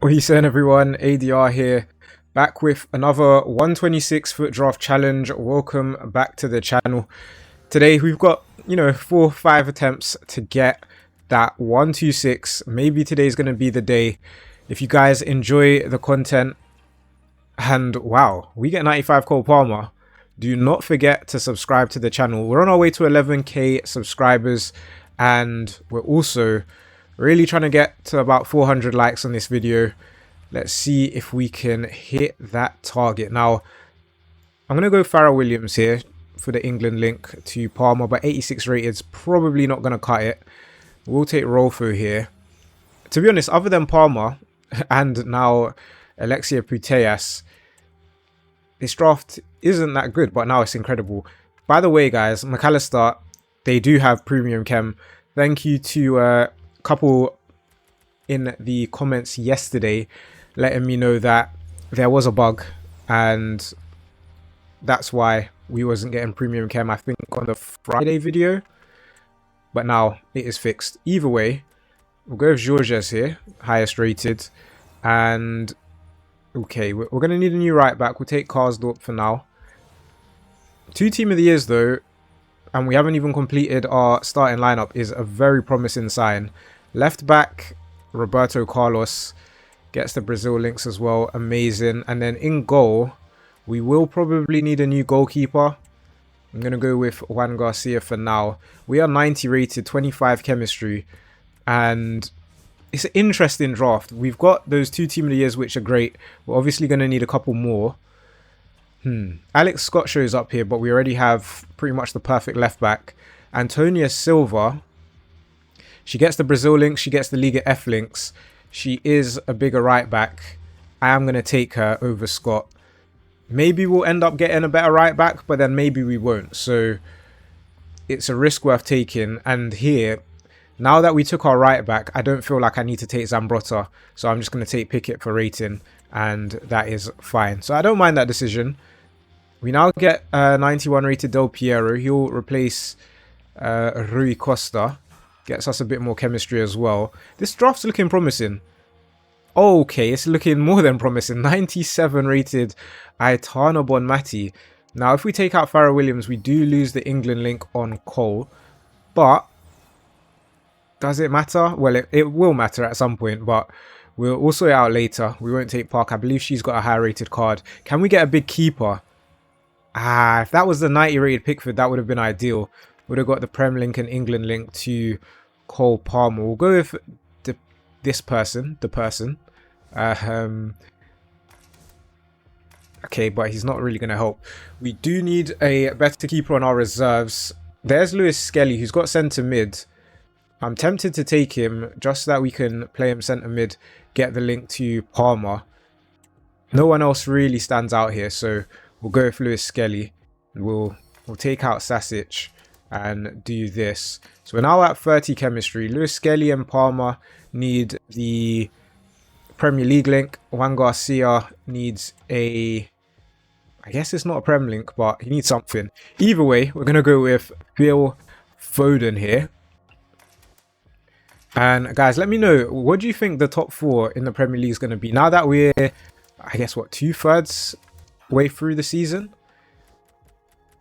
What are you saying, everyone? ADR here, back with another 126 foot draft challenge. Welcome back to the channel. Today we've got 4 or 5 attempts to get that 126. Maybe today's going to be the day. If you guys enjoy the content, and wow, we get 95 Cole Palmer, do not forget to subscribe to the channel. We're on our way to 11k subscribers, and we're also really trying to get to about 400 likes on this video. Let's see if we can hit that target. Now, I'm going to go Farrell Williams here for the England link to Palmer, but 86 rated's probably not going to cut it. We'll take Rolfo here. To be honest, other than Palmer and now Alexia Putellas, this draft isn't that good, but now it's incredible. By the way, guys, McAllister, they do have premium chem. Thank you to couple in the comments yesterday letting me know that there was a bug and that's why we wasn't getting premium chem, I think, on the Friday video, but now it is fixed. Either way, we'll go with Georges here, highest rated, and okay, we're going to need a new right back. We'll take Karsdorp for now. 2 team of the years though, and we haven't even completed our starting lineup, is a very promising sign. Left back, Roberto Carlos gets the Brazil links as well. Amazing. And then in goal, we will probably need a new goalkeeper. I'm going to go with Juan Garcia for now. We are 90 rated, 25 chemistry. And it's an interesting draft. We've got those 2 team of the years, which are great. We're obviously going to need a couple more. Alex Scott shows up here, but we already have pretty much the perfect left back. Antonia Silva. She gets the Brazil links, she gets the Liga F links. She is a bigger right back. I am going to take her over Scott. Maybe we'll end up getting a better right back, but then maybe we won't. So it's a risk worth taking. And here, now that we took our right back, I don't feel like I need to take Zambrotta. So I'm just going to take Pickett for rating, and that is fine. So I don't mind that decision. We now get 91 rated Del Piero. He'll replace Rui Costa. Gets us a bit more chemistry as well. This draft's looking promising. Okay, it's looking more than promising. 97 rated Aitana Bonmati. Now, if we take out Farrell Williams, we do lose the England link on Cole. But does it matter? Well, it will matter at some point, but we'll also out later. We won't take Park. I believe she's got a high rated card. Can we get a big keeper? If that was the 90 rated Pickford, that would have been ideal. Would have got the Prem link and England link to Cole Palmer. We'll go with the person. Okay, but he's not really going to help. We do need a better keeper on our reserves. There's Lewis Skelly, who's got centre mid. I'm tempted to take him just so that we can play him centre mid, get the link to Palmer. No one else really stands out here, so we'll go with Lewis Skelly. We'll take out Sasic and do this. So we're now at 30 chemistry. Lewis Skelly and Palmer need the Premier League link. Juan Garcia needs a... I guess it's not a Prem link, but he needs something. Either way, we're going to go with Phil Foden here. And guys, let me know, what do you think the top 4 in the Premier League is going to be? Now that we're, I guess, what, 2/3 way through the season?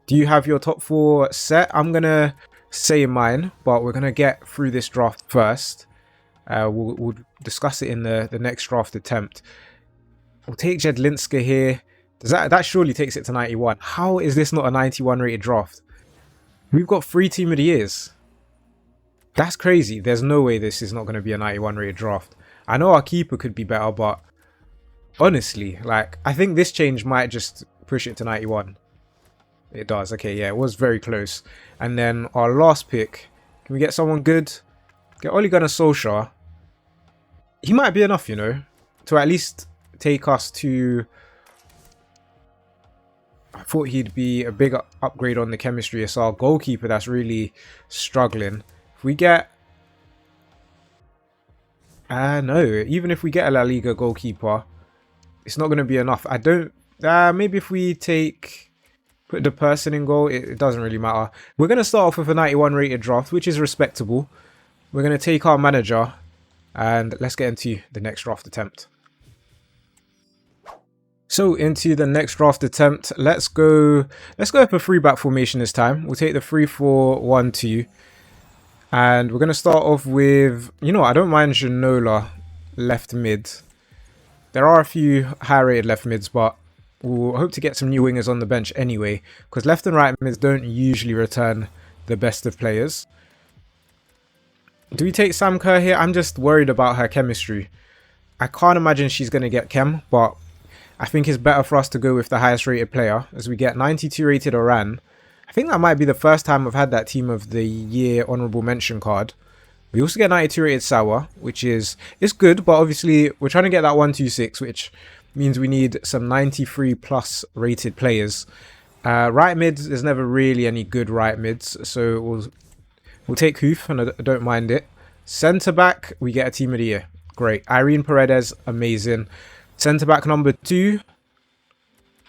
Do you have your top 4 set? I'm going to say mine, but we're going to get through this draft first. We'll discuss it in the next draft attempt. We'll take Jedlinska here. That surely takes it to 91. How is this not a 91 rated draft? We've got 3 team of the years. That's crazy. There's no way this is not going to be a 91 rated draft. I know our keeper could be better, but honestly, like, I think this change might just push it to 91. It does. Okay, yeah, it was very close. And then our last pick. Can we get someone good? Get Ole Gunnar Solskjaer. He might be enough, to at least take us to... I thought he'd be a big upgrade on the chemistry as our goalkeeper that's really struggling. If we get... no, even if we get a La Liga goalkeeper, it's not going to be enough. I don't... maybe if we take... Put the person in goal, it doesn't really matter. We're going to start off with a 91 rated draft, which is respectable. We're going to take our manager and let's get into the next draft attempt. So into the next draft attempt, let's go with a 3-back formation this time. We'll take the 3-4-1-2. And we're going to start off with, I don't mind Ginola left mid. There are a few high-rated left mids, but we'll hope to get some new wingers on the bench anyway, because left and right mids don't usually return the best of players. Do we take Sam Kerr here? I'm just worried about her chemistry. I can't imagine she's going to get chem, but I think it's better for us to go with the highest rated player, as we get 92 rated Oran. I think that might be the first time I've had that Team of the Year honorable mention card. We also get 92 rated Sawa, which is good, but obviously we're trying to get that 126, which means we need some 93 plus rated players. Right mids, there's never really any good right mids, so we'll take Hoof, and I don't mind it. Centre back, we get a Team of the Year. Great. Irene Paredes, amazing. Centre back number 2,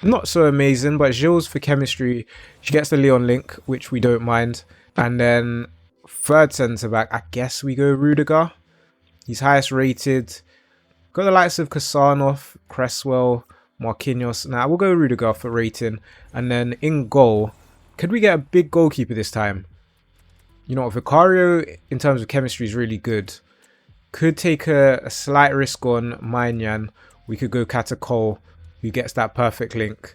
not so amazing, but Gilles for chemistry. She gets the Leon link, which we don't mind. And then third centre back, I guess we go Rudiger. He's highest rated. Got the likes of Kasanov, Cresswell, Marquinhos. Now we'll go Rudiger for rating. And then in goal, could we get a big goalkeeper this time? Vicario in terms of chemistry is really good. Could take a slight risk on Mainyan. We could go Katakol, who gets that perfect link.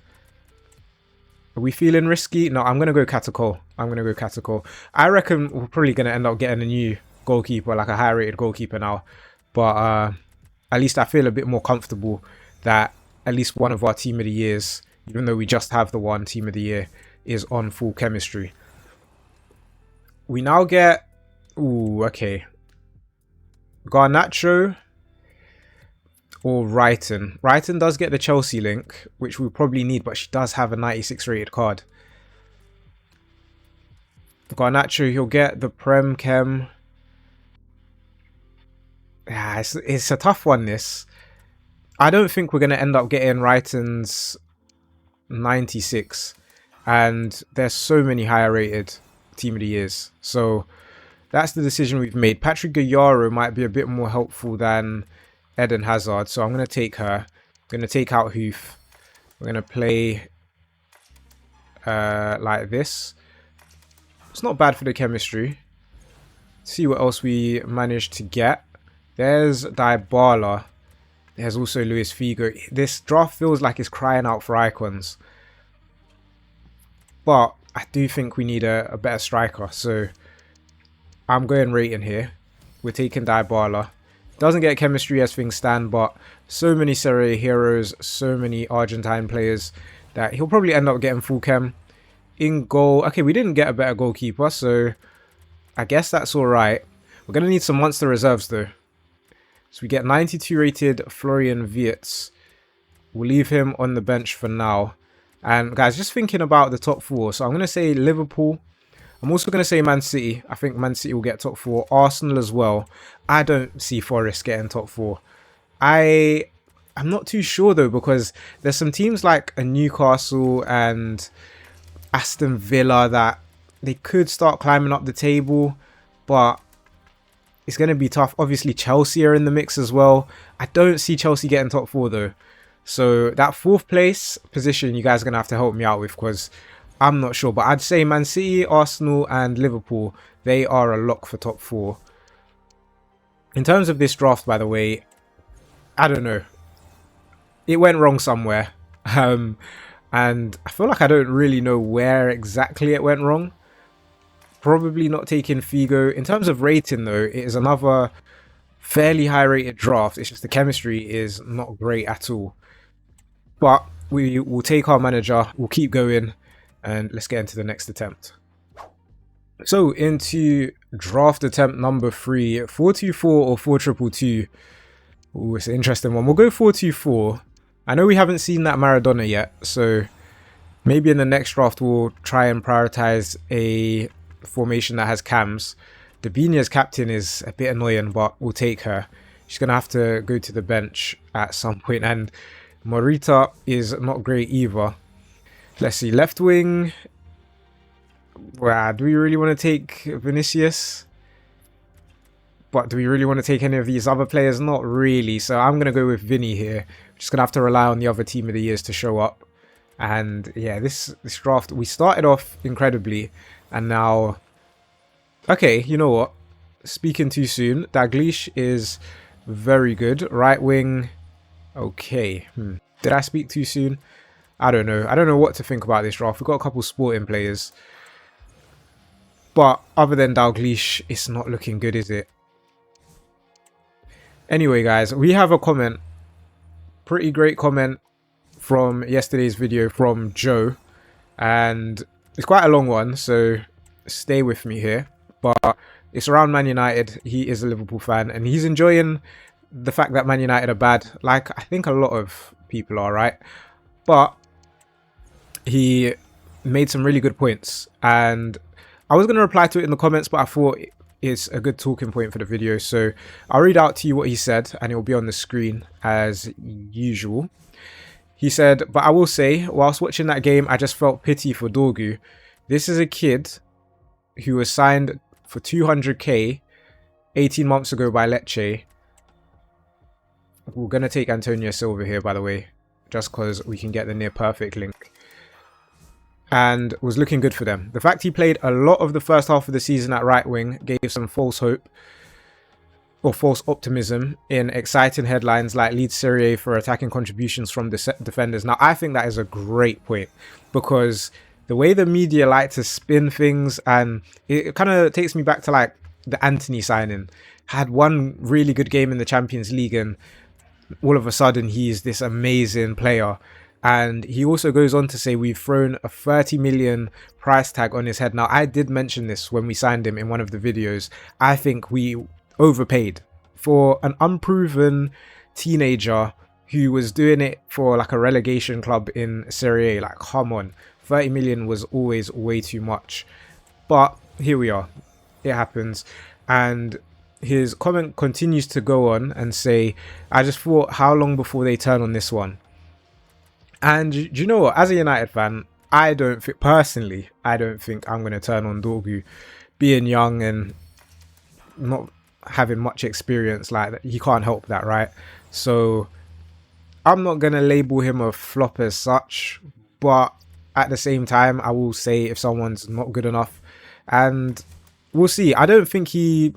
Are we feeling risky? No, I'm going to go Katakol. I reckon we're probably going to end up getting a new goalkeeper, like a high rated goalkeeper now. But at least I feel a bit more comfortable that at least one of our Team of the Years, even though we just have the one Team of the Year, is on full chemistry. We now get... Ooh, okay. Garnacho or Wrighton. Wrighton does get the Chelsea link, which we'll probably need, but she does have a 96 rated card. Garnacho, he'll get the Prem Chem. Yeah, it's a tough one, this. I don't think we're going to end up getting Wrighton's 96. And there's so many higher rated Team of the Years. So that's the decision we've made. Patrick Gayaro might be a bit more helpful than Eden Hazard. So I'm going to take her. I'm going to take out Hoof. We're going to play like this. It's not bad for the chemistry. Let's see what else we managed to get. There's Dybala. There's also Luis Figo. This draft feels like it's crying out for icons. But I do think we need a better striker. So I'm going rating here. We're taking Dybala. Doesn't get chemistry as things stand, but so many Serie A heroes, so many Argentine players that he'll probably end up getting full chem. In goal, okay, we didn't get a better goalkeeper, so I guess that's alright. We're going to need some monster reserves though. So we get 92 rated Florian Wirtz. We'll leave him on the bench for now. And guys, just thinking about the top 4. So I'm going to say Liverpool. I'm also going to say Man City. I think Man City will get top 4. Arsenal as well. I don't see Forest getting top 4. I'm not too sure though, because there's some teams like a Newcastle and Aston Villa that they could start climbing up the table, but it's going to be tough. Obviously Chelsea are in the mix as well. I don't see Chelsea getting top 4 though. So that 4th place position you guys are going to have to help me out with, because I'm not sure. But I'd say Man City, Arsenal and Liverpool, they are a lock for top 4. In terms of this draft, by the way, I don't know. It went wrong somewhere. And I feel like I don't really know where exactly it went wrong. Probably not taking Figo. In terms of rating though, it is another fairly high rated draft. It's just the chemistry is not great at all. But we will take our manager. We'll keep going. And let's get into the next attempt. So into draft attempt number 3. 4-2-4 or 4-2-2. Ooh, it's an interesting one. We'll go 4-2-4. I know we haven't seen that Maradona yet, so maybe in the next draft we'll try and prioritize a formation that has cams. Dabinia's captain is a bit annoying, but we'll take her. She's going to have to go to the bench at some point, and Morita is not great either. Let's see, left wing. Wow, do we really want to take Vinicius? But do we really want to take any of these other players? Not really. So I'm going to go with Vinny here. Just gonna have to rely on the other team of the years to show up. And yeah, this draft, we started off incredibly, and now, okay, you know what? Speaking too soon. Dalglish is very good. Right wing, okay. Did I speak too soon? I don't know. I don't know what to think about this draft. We've got a couple sporting players, but other than Dalglish, it's not looking good, is it? Anyway, guys, we have a comment. Pretty great comment from yesterday's video from Joe, and it's quite a long one, so stay with me here. But it's around Man United. He is a Liverpool fan, and he's enjoying the fact that Man United are bad, like I think a lot of people are, right? But he made some really good points, and I was going to reply to it in the comments, but I thought it's a good talking point for the video, so I'll read out to you what he said, and it will be on the screen as usual. He said, but I will say, whilst watching that game, I just felt pity for Dorgu. This is a kid who was signed for 200k 18 months ago by Lecce. We're going to take Antonio Silva here, by the way, just because we can get the near perfect link. And was looking good for them. The fact he played a lot of the first half of the season at right wing gave some false hope or false optimism in exciting headlines like Leeds Serie A for attacking contributions from the defenders. Now, I think that is a great point, because the way the media like to spin things, and it kind of takes me back to like the Anthony signing. Had one really good game in the Champions League, and all of a sudden he's this amazing player. And he also goes on to say we've thrown a 30 million price tag on his head. Now, I did mention this when we signed him in one of the videos. I think we overpaid for an unproven teenager who was doing it for like a relegation club in Serie A. Like, come on, 30 million was always way too much. But here we are. It happens. And his comment continues to go on and say, I just thought, how long before they turn on this one? And do you know what? As a United fan, I don't think I'm going to turn on Dorgu. Being young and not having much experience like that, he can't help that, right? So I'm not going to label him a flop as such, but at the same time, I will say if someone's not good enough, and we'll see. I don't think he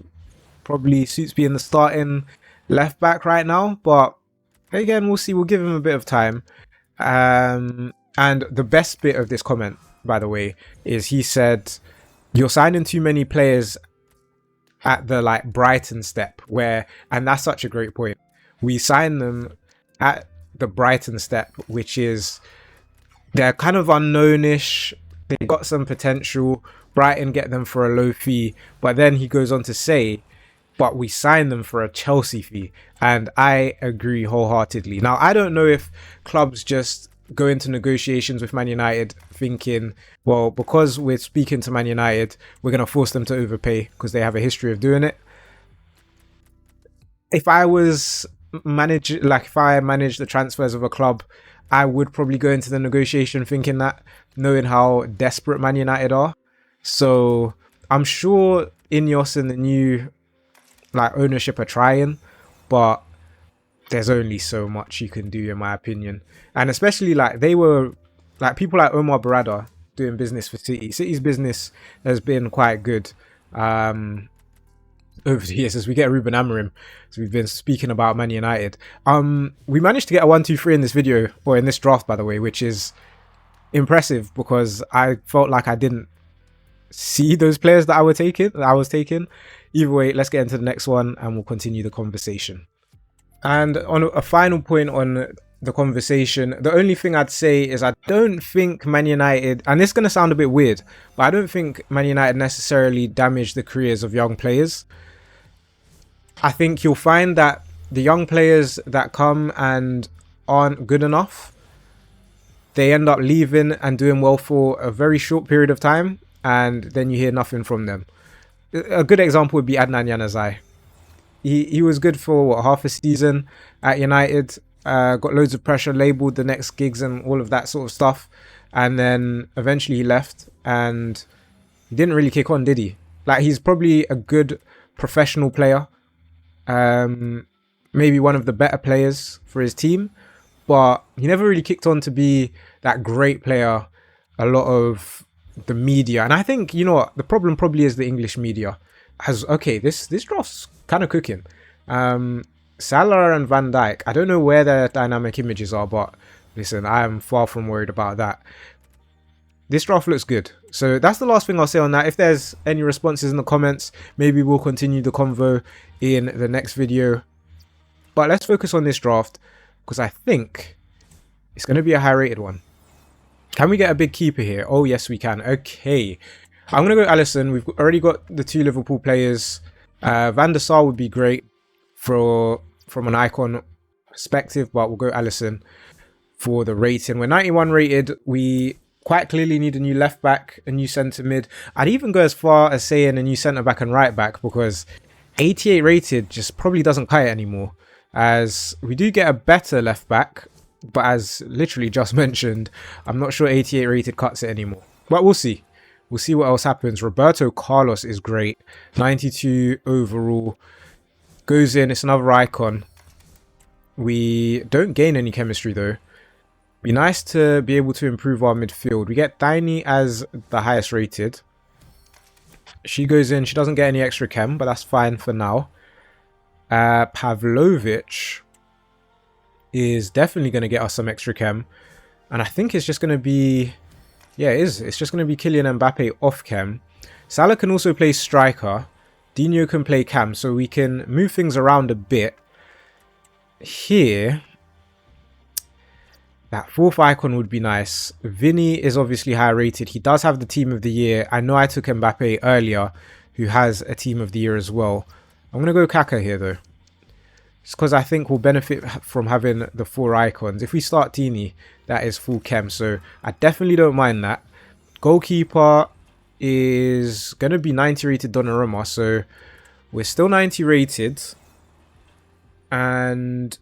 probably suits being the starting left back right now, but again, we'll see. We'll give him a bit of time. And the best bit of this comment, by the way, is he said, you're signing too many players at the like Brighton step, and that's such a great point. We sign them at the Brighton step, which is, they're kind of unknownish. They got some potential. Brighton get them for a low fee, but then he goes on to say, but we signed them for a Chelsea fee. And I agree wholeheartedly. Now, I don't know if clubs just go into negotiations with Man United thinking, well, because we're speaking to Man United, we're going to force them to overpay because they have a history of doing it. If I was if I managed the transfers of a club, I would probably go into the negotiation thinking that, knowing how desperate Man United are. So I'm sure Ineos and the new ownership are trying, but there's only so much you can do, in my opinion. And especially they were people like Omar Barada doing business for City. City's business has been quite good over the years, as we get Ruben Amorim. So we've been speaking about Man United. We managed to get a 1-2-3 in this video, or in this draft, by the way, which is impressive because I felt like I didn't see those players that I was taking. Either way, let's get into the next one and we'll continue the conversation. And on a final point on the conversation, the only thing I'd say is I don't think Man United, and this is going to sound a bit weird, but I don't think Man United necessarily damaged the careers of young players. I think you'll find that the young players that come and aren't good enough, they end up leaving and doing well for a very short period of time, and then you hear nothing from them. A good example would be Adnan Januzaj. He was good for half a season at United, got loads of pressure, labelled the next gigs and all of that sort of stuff, and then eventually he left and he didn't really kick on, did he? He's probably a good professional player, maybe one of the better players for his team, but he never really kicked on to be that great player a lot of the media. And I think, you know what, the problem probably is the English media. Okay, this draft's kind of cooking. Salah and Van Dijk, I don't know where their dynamic images are, but listen, I am far from worried about that. This draft looks good. So that's the last thing I'll say on that. If there's any responses in the comments, maybe we'll continue the convo in the next video. But let's focus on this draft, because I think it's going to be a high rated one. Can we get a big keeper here? Oh, yes, we can. Okay. I'm going to go Alisson. We've already got the 2 Liverpool players. Van der Sar would be great from an icon perspective, but we'll go Alisson for the rating. We're 91 rated. We quite clearly need a new left back, a new centre mid. I'd even go as far as saying a new centre back and right back, because 88 rated just probably doesn't cut it anymore, as we do get a better left back, but as literally just mentioned, I'm not sure 88 rated cuts it anymore. But we'll see. We'll see what else happens. Roberto Carlos is great. 92 overall. Goes in. It's another icon. We don't gain any chemistry though. Be nice to be able to improve our midfield. We get Dini as the highest rated. She goes in. She doesn't get any extra chem, but that's fine for now. Pavlovic is definitely going to get us some extra chem. And I think it's just going to be... Yeah, it is. It's just going to be Kylian Mbappe off chem. Salah can also play striker. Dino can play cam, so we can move things around a bit. Here... That 4th icon would be nice. Vinny is obviously high rated. He does have the team of the year. I know I took Mbappe earlier, who has a team of the year as well. I'm going to go Kaka here though. Just because I think we'll benefit from having the 4 icons. If we start Dini, that is full chem. So I definitely don't mind that. Goalkeeper is going to be 90 rated Donnarumma. So we're still 90 rated. And...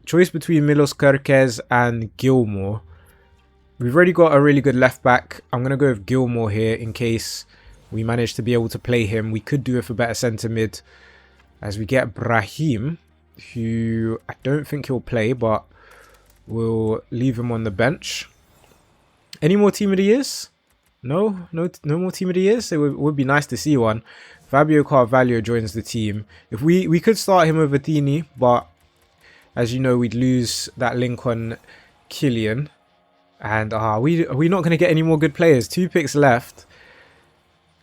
choice between Milos Kerkez and Gilmore. We've already got a really good left back. I'm going to go with Gilmore here in case we manage to be able to play him. We could do it for better centre mid, as we get Brahim, who I don't think he'll play, but we'll leave him on the bench. Any more team of the years? No more team of the years. It would be nice to see one. Fabio Carvalho joins the team. If we could start him over Dini, but as you know, we'd lose that link on Kylian. And are we not going to get any more good players? 2 picks left.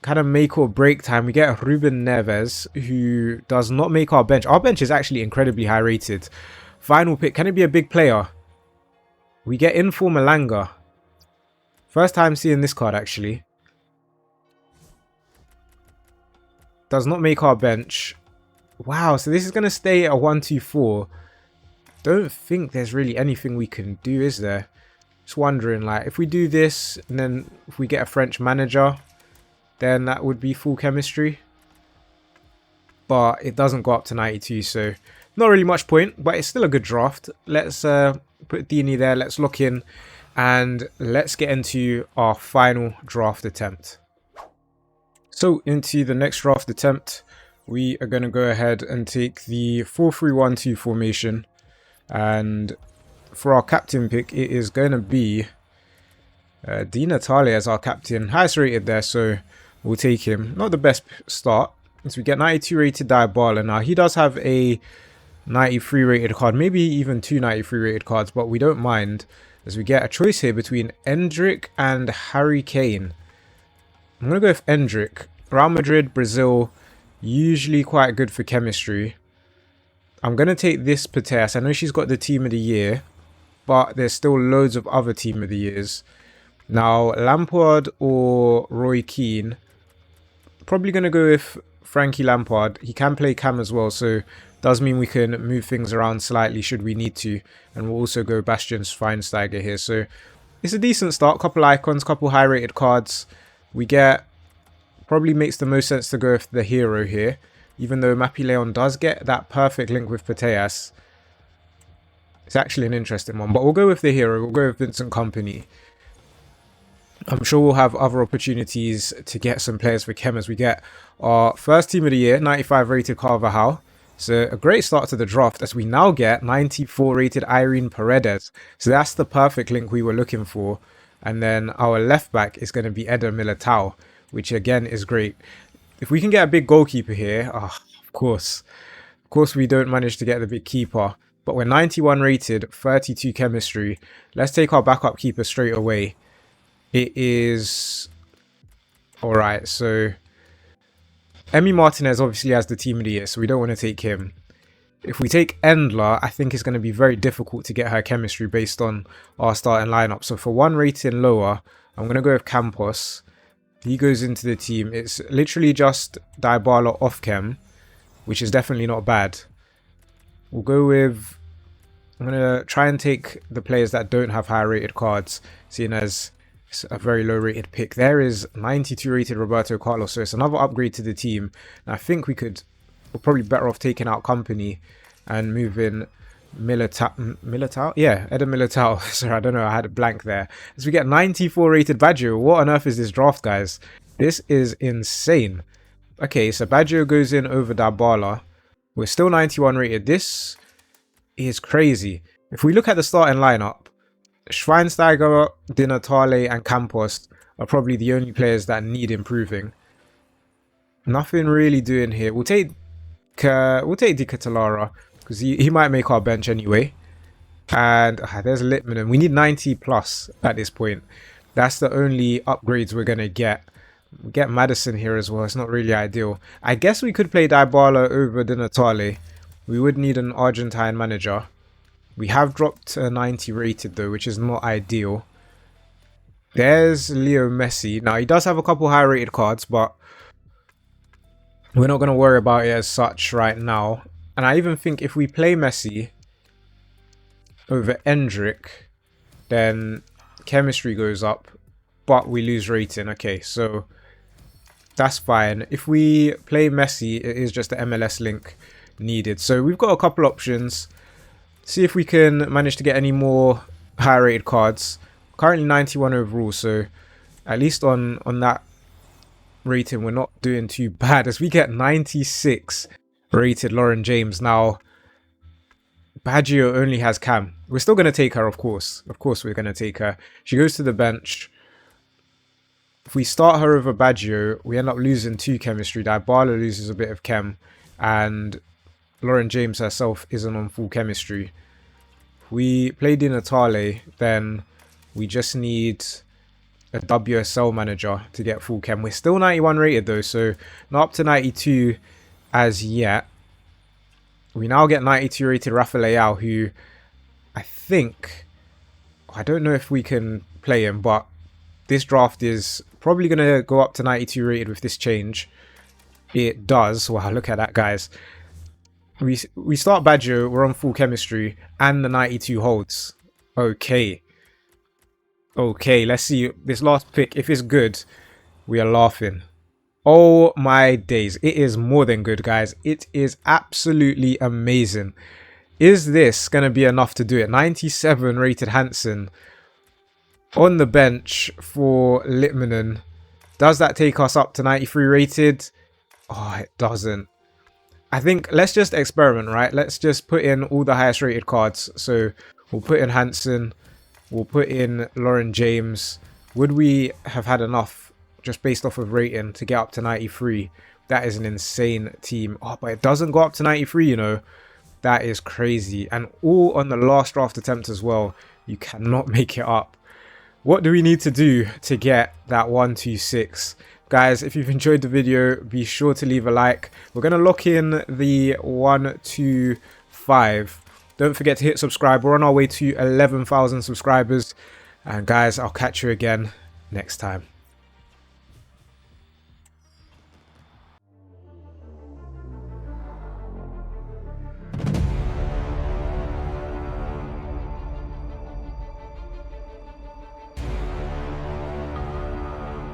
Kind of make or break time. We get Ruben Neves, who does not make our bench. Our bench is actually incredibly high rated. Final pick. Can it be a big player? We get Inform Malanga. First time seeing this card, actually. Does not make our bench. Wow, so this is going to stay at 1-2-4. Don't think there's really anything we can do, is there? Just wondering, like, if we do this and then if we get a French manager, then that would be full chemistry. But it doesn't go up to 92, so not really much point, but it's still a good draft. Let's put Dini there, let's lock in, and let's get into our final draft attempt. So into the next draft attempt, we are going to go ahead and take the 4-3-1-2 formation. And for our captain pick, it is going to be Di Natale as our captain. Highest rated there, so we'll take him. Not the best start. So we get 92 rated Dybala. Now, he does have a 93 rated card. Maybe even 2 93 rated cards, but we don't mind. As we get a choice here between Endrick and Harry Kane. I'm going to go with Endrick. Real Madrid, Brazil, usually quite good for chemistry. I'm going to take this Putellas. I know she's got the team of the year, but there's still loads of other team of the years. Now, Lampard or Roy Keane. Probably going to go with Frankie Lampard. He can play cam as well, so does mean we can move things around slightly should we need to. And we'll also go Bastian Schweinsteiger here. So it's a decent start. Couple icons, couple high rated cards. We get... Probably makes the most sense to go with the hero here. Even though Mappy Leon does get that perfect link with Putellas. It's actually an interesting one. But we'll go with the hero. We'll go with Vincent Kompany. I'm sure we'll have other opportunities to get some players for chem as we get our first team of the year, 95 rated Carvajal. So a great start to the draft as we now get 94 rated Irene Paredes. So that's the perfect link we were looking for. And then our left back is going to be Eder Militao, which again is great. If we can get a big goalkeeper here, of course we don't manage to get the big keeper. But we're 91 rated, 32 chemistry. Let's take our backup keeper straight away. It is... Alright, so... Emi Martinez obviously has the team of the year, so we don't want to take him. If we take Endler, I think it's going to be very difficult to get her chemistry based on our starting lineup. So for one rating lower, I'm going to go with Campos. He goes into the team. It's literally just Dybala off chem, which is definitely not bad. We'll go with... I'm going to try and take the players that don't have high rated cards, seeing as it's a very low rated pick. There is 92 rated Roberto Carlos, so it's another upgrade to the team. And I think we're probably better off taking out Company and moving Militao? Yeah, Eder Militao. Sorry, I don't know, I had a blank there. As we get 94 rated Baggio. What on earth is this draft, guys? This is insane. Okay, so Baggio goes in over Dybala. We're still 91 rated. This is crazy. If we look at the starting lineup, Schweinsteiger, Di Natale and Campos are probably the only players that need improving. Nothing really doing here. We'll take Di Catalara because he might make our bench anyway. And there's Littman. We need 90 plus at this point. That's the only upgrades we're going to get. We get Madison here as well. It's not really ideal. I guess we could play Dybala over Di Natale. We would need an Argentine manager. We have dropped a 90 rated though, which is not ideal. There's Leo Messi. Now he does have a couple high rated cards, but we're not going to worry about it as such right now. And I even think if we play Messi over Endrick, then chemistry goes up, but we lose rating. Okay, so that's fine. If we play Messi, it is just the MLS link needed. So we've got a couple options. See if we can manage to get any more high rated cards. Currently 91 overall, so at least on that rating we're not doing too bad as we get 96 rated Lauren James. Now Baggio only has Cam. We're still going to take her, of course we're going to take her. She goes to the bench. If we start her over Baggio, we end up losing 2 chemistry. Dybala loses a bit of chem, and Lauren James herself isn't on full chemistry. If we play Di Natale, then we just need a WSL manager to get full chem. We're still 91 rated though, so not up to 92 as yet. We now get 92 rated Rafa Leao, who I don't know if we can play him, but this draft is probably going to go up to 92 rated with this change. It does. Wow, look at that, guys. We start Baggio, we're on full chemistry, and the 92 holds. Okay, let's see this last pick. If it's good, we are laughing. Oh my days, it is more than good, guys. It is absolutely amazing. Is this going to be enough to do it? 97 rated Hansen on the bench for Littmanen. Does that take us up to 93 rated? Oh, it doesn't. I think let's just experiment, right? Let's just put in all the highest rated cards. So we'll put in Hansen. We'll put in Lauren James. Would we have had enough just based off of rating to get up to 93? That is an insane team. Oh, but it doesn't go up to 93, you know. That is crazy. And all on the last draft attempt as well. You cannot make it up. What do we need to do to get that 126? Guys, if you've enjoyed the video, be sure to leave a like. We're going to lock in the 125. Don't forget to hit subscribe. We're on our way to 11,000 subscribers. And guys, I'll catch you again next time.